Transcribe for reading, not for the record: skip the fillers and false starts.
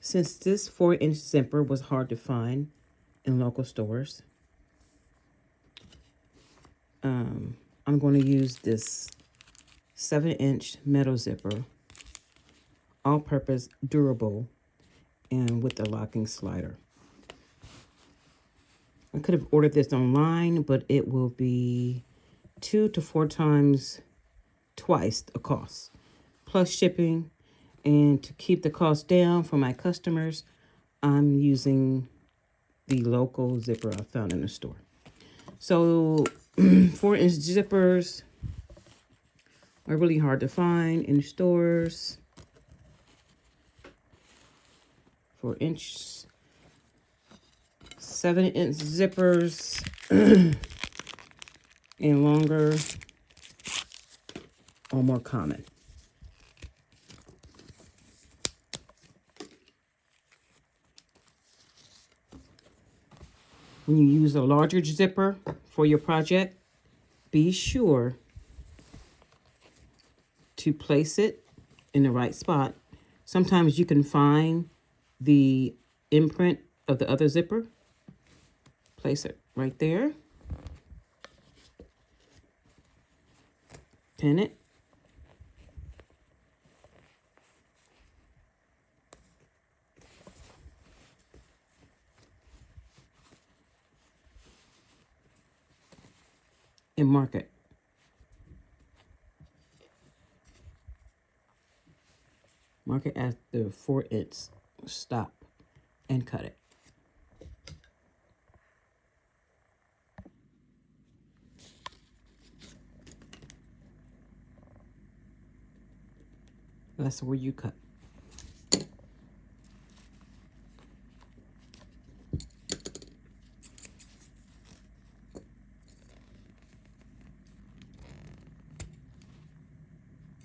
Since this 4-inch zipper was hard to find in local stores, I'm going to use this 7-inch metal zipper, all-purpose, durable, and with the locking slider. I could have ordered this online, but it will be 2 to 4 times twice the cost, plus shipping. And to keep the cost down for my customers, I'm using the local zipper I found in the store. So 4-inch zippers are really hard to find in stores. 4-inch, 7-inch zippers and longer are more common. When you use a larger zipper for your project, be sure to place it in the right spot. Sometimes you can find the imprint of the other zipper. Place it right there. Pin it. And mark it. Mark it at the 4-inch stop and cut it. That's where you cut.